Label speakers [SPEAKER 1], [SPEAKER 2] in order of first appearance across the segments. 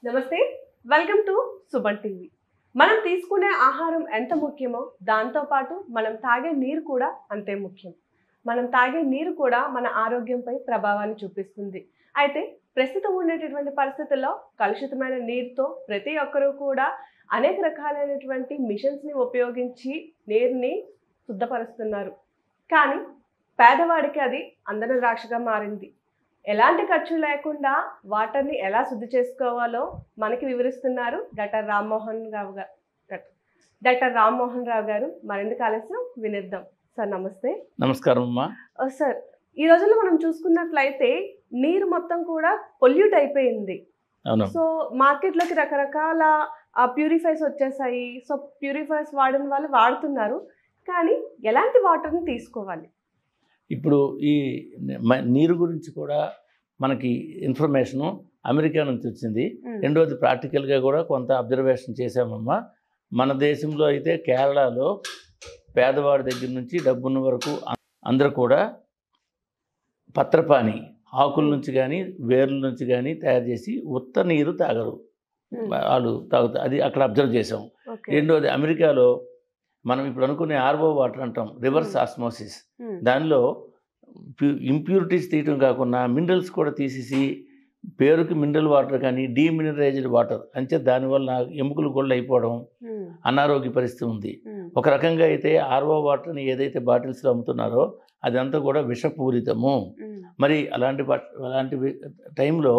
[SPEAKER 1] నమస్తే, welcome to Suman TV. మనం తీసుకునే ఆహారం ఎంత ముఖ్యమో దాంతో పాటు మనం తాగే నీరు కూడా అంతే ముఖ్యం. మనం తాగే నీరు కూడా మన ఆరోగ్యంపై ప్రభావాన్ని చూపిస్తుంది. అయితే ప్రస్తుతం ఉండేటటువంటి పరిస్థితుల్లో కలుషితమైన నీరుతో ప్రతి ఒక్కరూ కూడా అనేక రకాలైనటువంటి మిషన్స్ని ఉపయోగించి నీరుని శుద్ధపరుస్తున్నారు. కానీ పేదవాడికి అది అందని ద్రాక్షగా మారింది. ఎలాంటి ఖర్చు లేకుండా వాటర్ని ఎలా శుద్ధి చేసుకోవాలో మనకి వివరిస్తున్నారు డాక్టర్ రామ్మోహన్ రావు గారు. మరెందుకు ఆలస్యం, వినిద్దాం. సార్ నమస్తే.
[SPEAKER 2] నమస్కారం అమ్మా.
[SPEAKER 1] సార్, ఈ రోజుల్లో మనం చూసుకున్నట్లయితే నీరు మొత్తం కూడా పొల్యూట్ అయిపోయింది. సో మార్కెట్లోకి రకరకాల ప్యూరిఫైర్స్ వచ్చేసాయి. సో ప్యూరిఫైర్స్ వాడిన వాళ్ళు వాడుతున్నారు, కానీ ఎలాంటి వాటర్ని తీసుకోవాలి?
[SPEAKER 2] ఇప్పుడు ఈ నీరు గురించి కూడా మనకి ఇన్ఫర్మేషను అమెరికా నుంచి వచ్చింది. రెండోది ప్రాక్టికల్గా కూడా కొంత అబ్జర్వేషన్ చేసామమ్మా. మన దేశంలో అయితే కేరళలో పేదవాడి దగ్గర నుంచి డబ్బున్న వరకు అందరూ కూడా పత్రపాని ఆకుల నుంచి కానీ వేర్ల నుంచి కానీ తయారు చేసి ఉత్త నీరు తాగరు, వాళ్ళు తాగుతారు. అది అక్కడ అబ్జర్వ్ చేసాం. రెండోది అమెరికాలో మనం ఇప్పుడు అనుకునే ఆర్ఓ వాటర్ అంటాం, రివర్స్ ఆస్మోసిస్. దానిలో ఇంప్యూరిటీస్ తీయటం కాకుండా మినరల్స్ కూడా తీసేసి పేరుకి మినరల్ వాటర్ కానీ డీమినరైజ్డ్ వాటర్ అంటే దానివల్ల ఎముకలు గొళ్ళు అయిపోవడం, అనారోగ్య పరిస్థితి ఉంది. ఒక రకంగా అయితే ఆర్ఓ వాటర్ని ఏదైతే బాటిల్స్లో అమ్ముతున్నారో అదంతా కూడా విషపూరితము. మరి అలాంటి టైంలో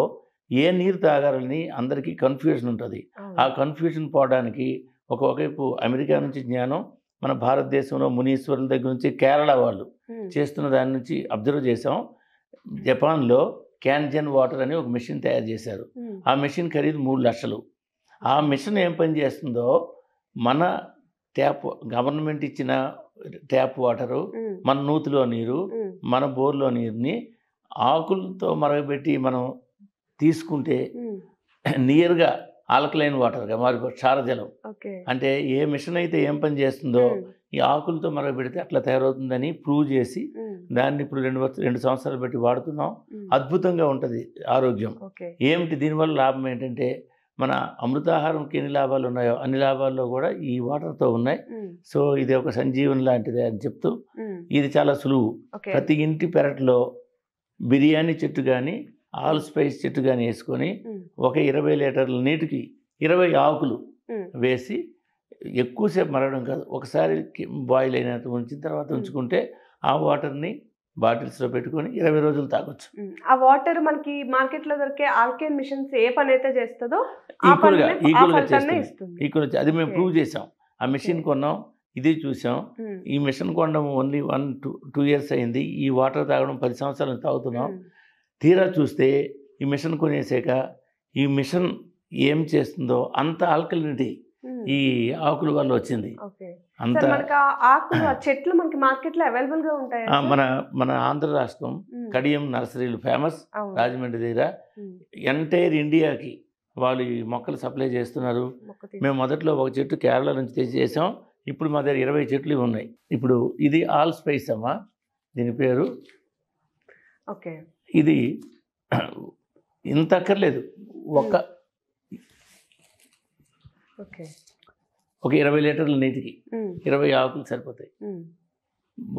[SPEAKER 2] ఏ నీరు తాగాలని అందరికీ కన్ఫ్యూజన్ ఉంటుంది. ఆ కన్ఫ్యూజన్ పోవడానికి ఒకవైపు అమెరికా నుంచి జ్ఞానం, మన భారతదేశంలో మునీశ్వరుల దగ్గర నుంచి కేరళ వాళ్ళు చేస్తున్న దాని నుంచి అబ్జర్వ్ చేసాం. జపాన్లో క్యాన్జన్ వాటర్ అని ఒక మెషిన్ తయారు చేశారు. ఆ మెషిన్ ఖరీదు 3 లక్షలు. ఆ మెషిన్ ఏం పని చేస్తుందో, మన ట్యాప్ గవర్నమెంట్ ఇచ్చిన ట్యాప్ వాటరు, మన నూతిలో నీరు, మన బోర్లో నీరుని ఆకులతో మరగబెట్టి మనం తీసుకుంటే నియర్గా ఆల్కలైన్ వాటర్గా మారిపో క్షారజలం. అంటే ఏ మిషన్ అయితే ఏం పని చేస్తుందో ఈ ఆకులతో మరగబెడితే అట్లా తయారవుతుందని ప్రూవ్ చేసి దాన్ని ఇప్పుడు 2 సంవత్సరాలు బట్టి వాడుతున్నాం. అద్భుతంగా ఉంటుంది ఆరోగ్యం. ఏమిటి దీనివల్ల లాభం ఏంటంటే, మన అమృతాహారంకి ఎన్ని లాభాలు ఉన్నాయో అన్ని లాభాల్లో కూడా ఈ వాటర్తో ఉన్నాయి. సో ఇది ఒక సంజీవన్ లాంటిది అని చెప్తూ, ఇది చాలా సులువు. ప్రతి ఇంటి పెరట్లో బిర్యానీ చెట్టు కానీ ఆల్ స్పైస్ చెట్టు కానీ వేసుకొని ఒక 20 లీటర్ల నీటికి 20 ఆకులు వేసి ఎక్కువసేపు మరగడం కాదు, ఒకసారి బాయిల్ అయినంత ఉంచిన తర్వాత ఉంచుకుంటే ఆ వాటర్ని బాటిల్స్లో పెట్టుకొని 20 రోజులు తాగొచ్చు.
[SPEAKER 1] ఆ వాటర్ మనకి మార్కెట్లో దొరికే ఆల్కైన్ మిషన్స్ ఏ పని అయితే చేస్తుందో
[SPEAKER 2] ఈక్వల్గా చేస్తుంది. అది మేము ప్రూవ్ చేసాం. ఆ మిషన్ కొన్నాం, ఇది చూసాం. ఈ మిషన్ కొనడం ఓన్లీ 1-2 ఇయర్స్ అయింది. ఈ వాటర్ తాగడం 10 సంవత్సరాలు తాగుతున్నాం. తీరా చూస్తే ఈ మిషన్ కొనేసాక ఈ మిషన్ ఏం చేస్తుందో అంత ఆల్కలినిటీ ఈ ఆకుల వల్ల వచ్చింది.
[SPEAKER 1] అంత చెట్లు మనకి మార్కెట్లో అవైలబుల్ గా ఉంటాయి.
[SPEAKER 2] మన ఆంధ్ర రాష్ట్రం కడియం నర్సరీలు ఫేమస్, రాజమండ్రి దగ్గర. ఎంటైర్ ఇండియాకి వాళ్ళు ఈ మొక్కలు సప్లై చేస్తున్నారు. మేము మొదట్లో ఒక చెట్టు కేరళ నుంచి తెచ్చి చేసాం. ఇప్పుడు మా దగ్గర 20 చెట్లు ఉన్నాయి. ఇప్పుడు ఇది ఆల్ స్పైస్ అమ్మా, దీని పేరు. ఇది ఇంత అక్కర్లేదు, ఒక 20 లీటర్ల నీటికి 20 ఆకులు సరిపోతాయి.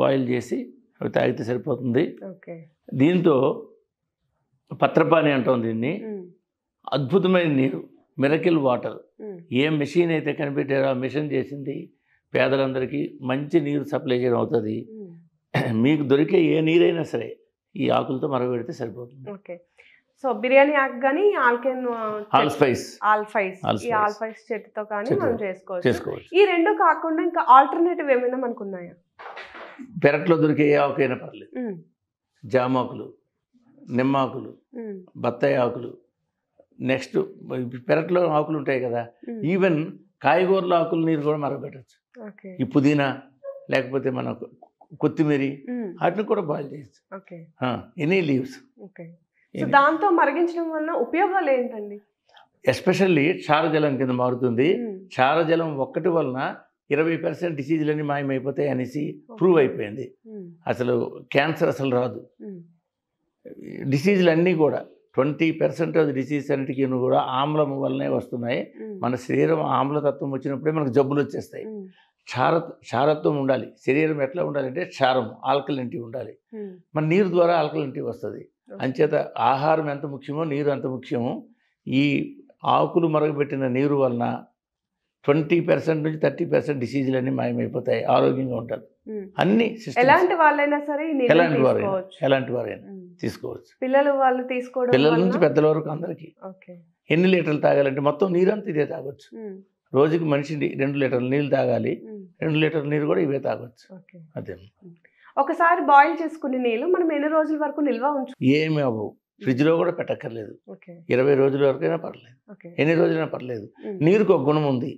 [SPEAKER 2] బాయిల్ చేసి అవి తాగితే సరిపోతుంది. దీంతో పత్రపాని అంటాం దీన్ని. అద్భుతమైన నీరు, మిరకిల్ వాటర్. ఏ మెషిన్ అయితే కనిపెట్టారో ఆ మెషిన్ చేసింది పేదలందరికీ మంచి నీరు సప్లై చేయడం అవుతుంది. మీకు దొరికే ఏ నీరైనా సరే ఈ ఆకులతో మరగబెడితే సరిపోతుంది.
[SPEAKER 1] సో బిర్యానీ ఆకు కానీ ఆల్కైన్
[SPEAKER 2] ఆల్ స్పైస్
[SPEAKER 1] చెట్టుతో కానీ మనం చేసుకోవచ్చు. ఈ రెండు కాకుండా ఇంకా ఆల్టర్నేటివ్ ఏమైనా మనకు ఉన్నాయా?
[SPEAKER 2] పెరట్లో దొరికే ఏ ఆకైనా పర్లేదు. జామాకులు, నిమ్మాకులు, బత్తాయి ఆకులు, నెక్స్ట్ పెరట్లో ఆకులు ఉంటాయి కదా, ఈవెన్ కాయగూరల ఆకులు నీరు కూడా మరగబెట్టచ్చు. ఈ పుదీనా లేకపోతే మన కొత్తిమీర వాటిని కూడా బాయిల్ చేయొచ్చు. Any leaves.
[SPEAKER 1] దాంతో మరిగించడం వల్ల ఉపయోగాలు ఏంటండి?
[SPEAKER 2] ఎస్పెషల్లీ క్షారజలం కింద మారుతుంది. క్షారజలం ఒక్కటి వలన 20% డిసీజులన్నీ మాయమైపోతాయి అనేసి ప్రూవ్ అయిపోయింది. అసలు క్యాన్సర్ అసలు రాదు. డిసీజులు అన్నీ కూడా 20% ఆఫ్ డిసీజ్ అన్నిటికీ కూడా ఆమ్లం వల్లనే వస్తున్నాయి. మన శరీరం ఆమ్లతత్వం వచ్చినప్పుడే మనకు జబ్బులు వచ్చేస్తాయి. క్షారత్వం ఉండాలి. శరీరం ఎట్లా ఉండాలంటే క్షారం ఆల్కలినిటీ ఉండాలి. మన నీరు ద్వారా ఆల్కలినిటీ వస్తుంది. అంచేత ఆహారం ఎంత ముఖ్యమో నీరు అంత ముఖ్యము. ఈ ఆకులు మరగబెట్టిన నీరు వలన 20% నుంచి 30% డిసీజులన్నీ మాయమైపోతాయి. ఆరోగ్యంగా ఉంటారు. అన్ని
[SPEAKER 1] ఎలాంటి వాళ్ళైనా సరే
[SPEAKER 2] ఎలాంటి వారైనా తీసుకోవచ్చు.
[SPEAKER 1] పిల్లలు వాళ్ళు తీసుకోవడం,
[SPEAKER 2] పిల్లల నుంచి పెద్దల వరకు అందరికీ. ఎన్ని లీటర్లు తాగాలంటే మొత్తం నీరంతా ఇదే తాగొచ్చు. రోజుకి మనిషి 2 లీటర్ల నీళ్ళు తాగాలి. 2 లీటర్ల నీరు కూడా ఇవే తాగొచ్చు. అదే
[SPEAKER 1] ఒకసారి బాయిల్ చేసుకునే నీళ్ళు మనం ఎన్ని రోజుల వరకు నిల్వ ఉంచు?
[SPEAKER 2] ఏమి అవ్వవు. ఫ్రిడ్జ్లో కూడా పెట్టక్కర్లేదు. 20 రోజుల వరకైనా పర్లేదు, ఎన్ని రోజులైనా పర్లేదు. నీరుకు ఒక గుణం ఉంది.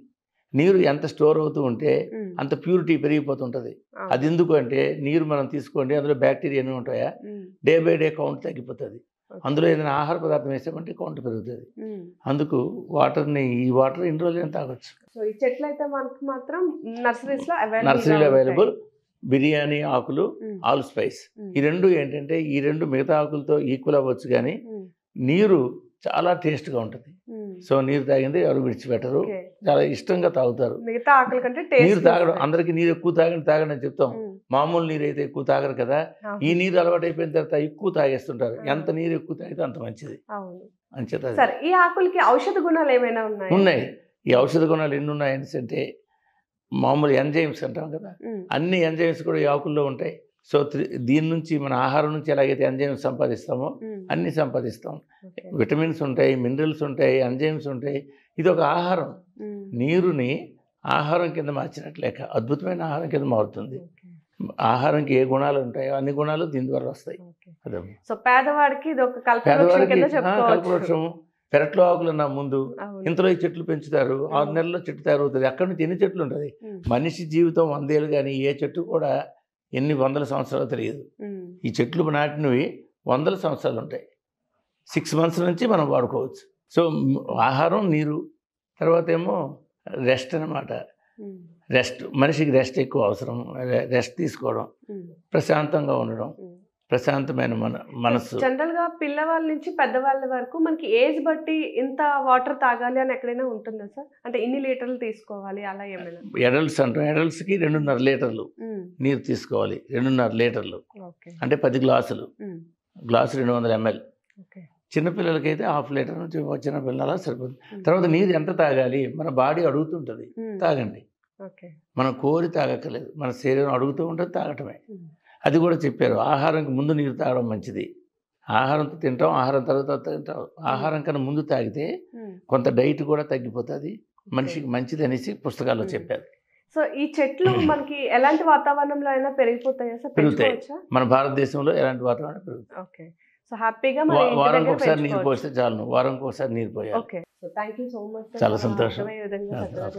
[SPEAKER 2] నీరు ఎంత స్టోర్ అవుతూ ఉంటే అంత ప్యూరిటీ పెరిగిపోతుంటుంది. అది ఎందుకు అంటే నీరు మనం తీసుకోండి, అందులో బ్యాక్టీరియా ఎన్ని ఉంటాయా, డే బై డే కౌంట్ తగ్గిపోతుంది. అందులో ఏదైనా ఆహార పదార్థం వేసామంటే కౌంట్ పెరుగుతుంది. అందుకు ఈ వాటర్ ఇన్ని రోజులైనా తాగొచ్చు.
[SPEAKER 1] ఈ చెట్లు అయితే మనకు మాత్రం నర్సరీలో
[SPEAKER 2] అవైలబుల్. బిర్యానీ ఆకులు, ఆల్ స్పైస్, ఈ రెండు ఏంటంటే ఈ రెండు మిగతా ఆకులతో ఈక్వల్ అవ్వచ్చు, కానీ నీరు చాలా టేస్ట్గా ఉంటుంది. సో నీరు తాగింది ఎవరు విడిచిపెట్టరు, చాలా ఇష్టంగా తాగుతారు. నీరు తాగడం అందరికీ నీరు ఎక్కువ తాగండి అని చెప్తాం. మామూలు నీరు అయితే ఎక్కువ తాగరు కదా. ఈ నీరు అలవాటు అయిపోయిన తర్వాత ఎక్కువ తాగేస్తుంటారు. ఎంత నీరు ఎక్కువ తాగితే అంత మంచిది. అంచేత
[SPEAKER 1] ఈ ఆకులకి ఔషధ గుణాలు ఏమైనా
[SPEAKER 2] ఉన్నాయి. ఈ ఔషధ గుణాలు ఎన్ని ఉన్నాయంటే మామూలు ఎంజైమ్స్ అంటాం కదా, అన్ని ఎంజైమ్స్ కూడా ఈ ఆకుల్లో ఉంటాయి. సో దీని నుంచి మన ఆహారం నుంచి ఎలాగైతే ఎంజైమ్స్ సంపాదిస్తామో అన్ని సంపాదిస్తాం. విటమిన్స్ ఉంటాయి, మినరల్స్ ఉంటాయి, ఎంజైమ్స్ ఉంటాయి. ఇది ఒక ఆహారం. నీరుని ఆహారం కింద మార్చినట్లేక అద్భుతమైన ఆహారం కింద మారుతుంది. ఆహారంకి ఏ గుణాలు ఉంటాయో అన్ని గుణాలు దీని ద్వారా వస్తాయి.
[SPEAKER 1] సో పేదవాడికి ఇది ఒక కల్పవృక్షం.
[SPEAKER 2] పెరట్లో ఆకులు నా ముందు ఇంతలో ఈ చెట్లు పెంచుతారు. 6 నెలల్లో చెట్టు తయారవుతుంది. అక్కడి నుంచి ఎన్ని చెట్లు ఉంటుంది. మనిషి జీవితం 100 ఏళ్ళు, కానీ ఏ చెట్టు కూడా ఎన్ని వందల సంవత్సరాలు తెలియదు. ఈ చెట్లు నాటినవి వందల సంవత్సరాలు ఉంటాయి. 6 months నుంచి మనం వాడుకోవచ్చు. సో ఆహారం, నీరు, తర్వాత ఏమో రెస్ట్ అన్నమాట. మనిషికి రెస్ట్ ఎక్కువ అవసరం. రెస్ట్ తీసుకోవడం, ప్రశాంతంగా ఉండడం, ప్రశాంతమైన మనసు.
[SPEAKER 1] జనరల్ గా పిల్లవాళ్ళ నుంచి పెద్దవాళ్ళ వరకు మనకి ఏజ్ బట్టి ఇంత వాటర్ తాగాలి అని ఎక్కడైనా ఉంటుందా సార్? అంటే ఇన్ని లీటర్లు తీసుకోవాలి అలా ఏమైనా?
[SPEAKER 2] అడల్ట్స్ అంటాం. అడల్ట్స్కి 2.5 లీటర్లు నీరు తీసుకోవాలి. 2.5 లీటర్లు అంటే 10 గ్లాసులు. Glass 200 ml. చిన్నపిల్లలకైతే 1/2 లీటర్ నుంచి చిన్నపిల్లలు అలా సరిపోతుంది. తర్వాత నీరు ఎంత తాగాలి మన బాడీ అడుగుతుంటుంది, తాగండి. మనం కోరి తాగక్కర్లేదు, మన శరీరం అడుగుతూ ఉంటుంది, తాగటమే. అది కూడా చెప్పారు. ఆహారంకి ముందు నీరు తాగడం మంచిది. ఆహారంతో తింటాం, ఆహారం తర్వాత తింటాం. ఆహారం కన్నా ముందు తాగితే కొంత డైట్ కూడా తగ్గిపోతుంది, మనిషికి మంచిది అనేసి పుస్తకాల్లో చెప్పారు.
[SPEAKER 1] సో ఈ చెట్లు మనకి ఎలాంటి వాతావరణంలో అయినా పెరుగుతాయా సార్?
[SPEAKER 2] పెరుగుతాయి. మన భారతదేశంలో ఎలాంటి వాతావరణం పెరుగుతాయి.
[SPEAKER 1] సో హ్యాపీగా
[SPEAKER 2] వారానికి ఒకసారి నీరు పోస్తే చాలు. వారానికి ఒకసారి నీరు పోయాలి.
[SPEAKER 1] Okay. So thank you so much.
[SPEAKER 2] చాలా సంతోషం.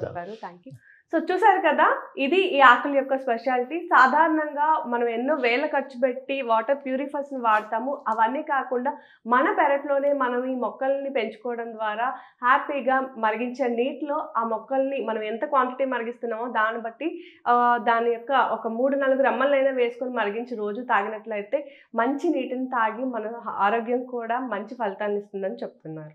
[SPEAKER 1] చెప్పారు. Thank you. సో చూసారు కదా, ఇది ఈ ఆకుల యొక్క స్పెషాలిటీ. సాధారణంగా మనం ఎన్నో వేల ఖర్చు పెట్టి వాటర్ ప్యూరిఫైర్స్ని వాడతాము. అవన్నీ కాకుండా మన పెరట్లోనే మనం ఈ మొక్కల్ని పెంచుకోవడం ద్వారా హ్యాపీగా మరిగించే నీటిలో ఆ మొక్కల్ని మనం ఎంత క్వాంటిటీ మరిగిస్తున్నామో దాన్ని బట్టి దాని యొక్క ఒక 3-4 రెమ్మలైనా వేసుకొని మరిగించి రోజు తాగినట్లయితే మంచి నీటిని తాగి మన ఆరోగ్యం కూడా మంచి ఫలితాన్ని ఇస్తుందని చెప్తున్నారు.